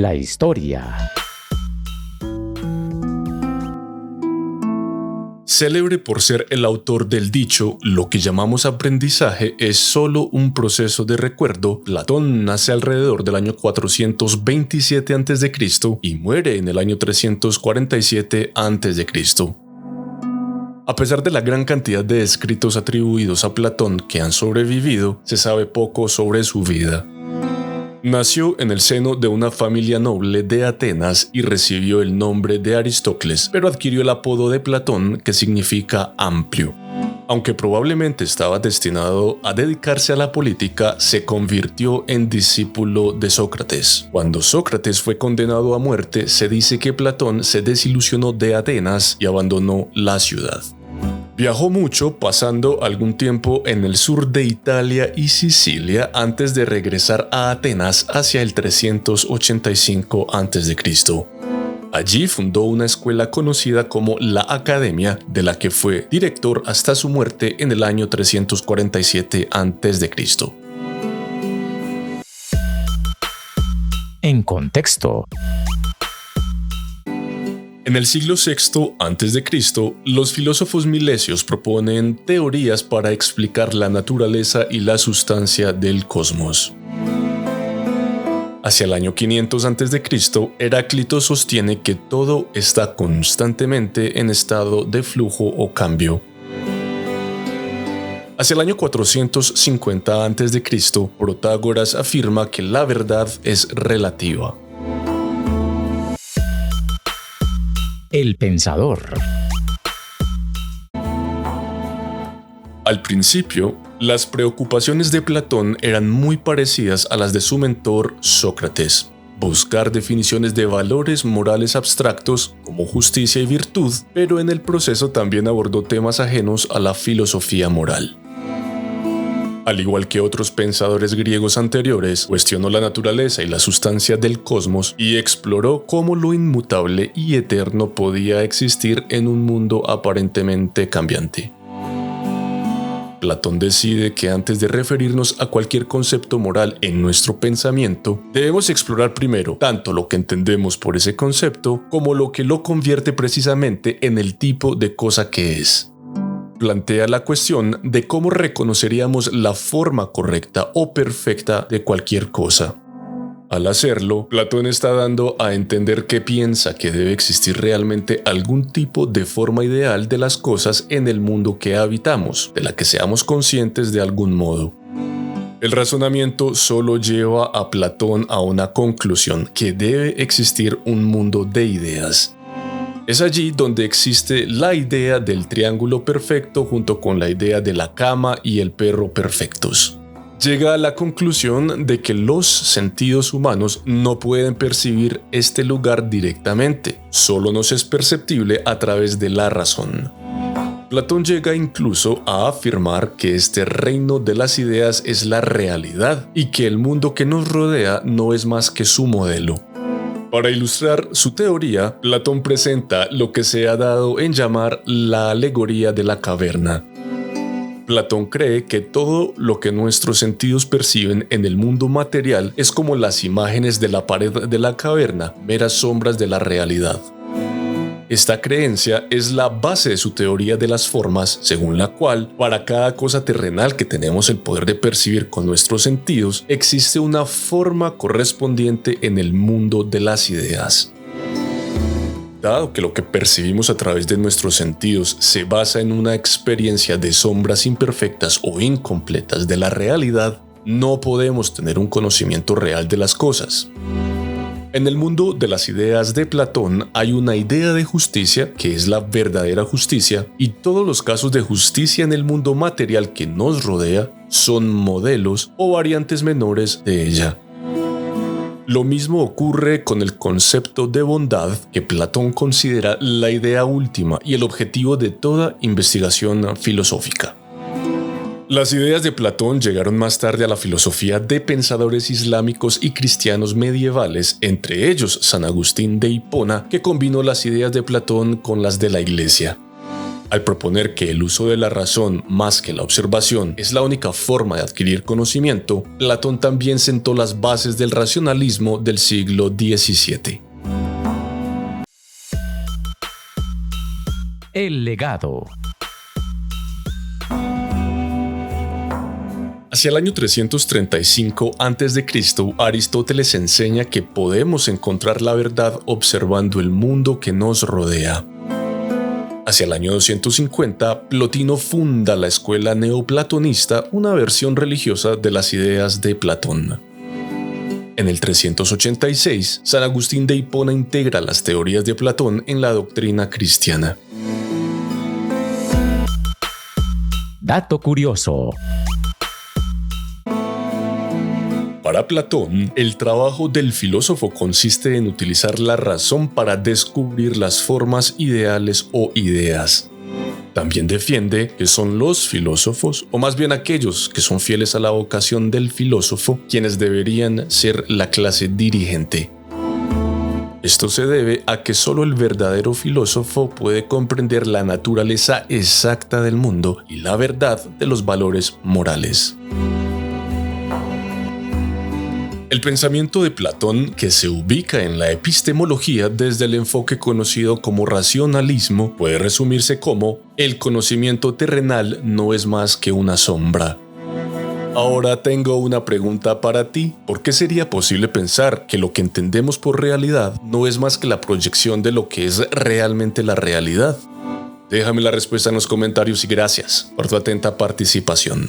la historia. Célebre por ser el autor del dicho, lo que llamamos aprendizaje es solo un proceso de recuerdo, Platón nace alrededor del año 427 a.C. y muere en el año 347 a.C. A pesar de la gran cantidad de escritos atribuidos a Platón que han sobrevivido, se sabe poco sobre su vida. Nació en el seno de una familia noble de Atenas y recibió el nombre de Aristócles, pero adquirió el apodo de Platón, que significa amplio. Aunque probablemente estaba destinado a dedicarse a la política, se convirtió en discípulo de Sócrates. Cuando Sócrates fue condenado a muerte, se dice que Platón se desilusionó de Atenas y abandonó la ciudad. Viajó mucho, pasando algún tiempo en el sur de Italia y Sicilia antes de regresar a Atenas hacia el 385 a.C. Allí fundó una escuela conocida como la Academia, de la que fue director hasta su muerte en el año 347 a.C. En contexto. En el siglo VI a.C., los filósofos milesios proponen teorías para explicar la naturaleza y la sustancia del cosmos. Hacia el año 500 a.C., Heráclito sostiene que todo está constantemente en estado de flujo o cambio. Hacia el año 450 a.C., Protágoras afirma que la verdad es relativa. El pensador. Al principio, las preocupaciones de Platón eran muy parecidas a las de su mentor Sócrates. Buscar definiciones de valores morales abstractos como justicia y virtud, pero en el proceso también abordó temas ajenos a la filosofía moral. Al igual que otros pensadores griegos anteriores, cuestionó la naturaleza y la sustancia del cosmos y exploró cómo lo inmutable y eterno podía existir en un mundo aparentemente cambiante. Platón decide que antes de referirnos a cualquier concepto moral en nuestro pensamiento, debemos explorar primero tanto lo que entendemos por ese concepto como lo que lo convierte precisamente en el tipo de cosa que es. Plantea la cuestión de cómo reconoceríamos la forma correcta o perfecta de cualquier cosa. Al hacerlo, Platón está dando a entender que piensa que debe existir realmente algún tipo de forma ideal de las cosas en el mundo que habitamos, de la que seamos conscientes de algún modo. El razonamiento solo lleva a Platón a una conclusión, que debe existir un mundo de ideas. Es allí donde existe la idea del triángulo perfecto junto con la idea de la cama y el perro perfectos. Llega a la conclusión de que los sentidos humanos no pueden percibir este lugar directamente, solo nos es perceptible a través de la razón. Platón llega incluso a afirmar que este reino de las ideas es la realidad y que el mundo que nos rodea no es más que su modelo. Para ilustrar su teoría, Platón presenta lo que se ha dado en llamar la alegoría de la caverna. Platón cree que todo lo que nuestros sentidos perciben en el mundo material es como las imágenes de la pared de la caverna, meras sombras de la realidad. Esta creencia es la base de su teoría de las formas, según la cual, para cada cosa terrenal que tenemos el poder de percibir con nuestros sentidos, existe una forma correspondiente en el mundo de las ideas. Dado que lo que percibimos a través de nuestros sentidos se basa en una experiencia de sombras imperfectas o incompletas de la realidad, no podemos tener un conocimiento real de las cosas. En el mundo de las ideas de Platón hay una idea de justicia que es la verdadera justicia, y todos los casos de justicia en el mundo material que nos rodea son modelos o variantes menores de ella. Lo mismo ocurre con el concepto de bondad, que Platón considera la idea última y el objetivo de toda investigación filosófica. Las ideas de Platón llegaron más tarde a la filosofía de pensadores islámicos y cristianos medievales, entre ellos San Agustín de Hipona, que combinó las ideas de Platón con las de la Iglesia. Al proponer que el uso de la razón más que la observación es la única forma de adquirir conocimiento, Platón también sentó las bases del racionalismo del siglo XVII. El legado. Hacia el año 335 a.C., Aristóteles enseña que podemos encontrar la verdad observando el mundo que nos rodea. Hacia el año 250, Plotino funda la escuela neoplatonista, una versión religiosa de las ideas de Platón. En el 386, San Agustín de Hipona integra las teorías de Platón en la doctrina cristiana. Dato curioso. Para Platón, el trabajo del filósofo consiste en utilizar la razón para descubrir las formas ideales o ideas. También defiende que son los filósofos, o más bien aquellos que son fieles a la vocación del filósofo, quienes deberían ser la clase dirigente. Esto se debe a que solo el verdadero filósofo puede comprender la naturaleza exacta del mundo y la verdad de los valores morales. El pensamiento de Platón, que se ubica en la epistemología desde el enfoque conocido como racionalismo, puede resumirse como: el conocimiento terrenal no es más que una sombra. Ahora tengo una pregunta para ti. ¿Por qué sería posible pensar que lo que entendemos por realidad no es más que la proyección de lo que es realmente la realidad? Déjame la respuesta en los comentarios y gracias por tu atenta participación.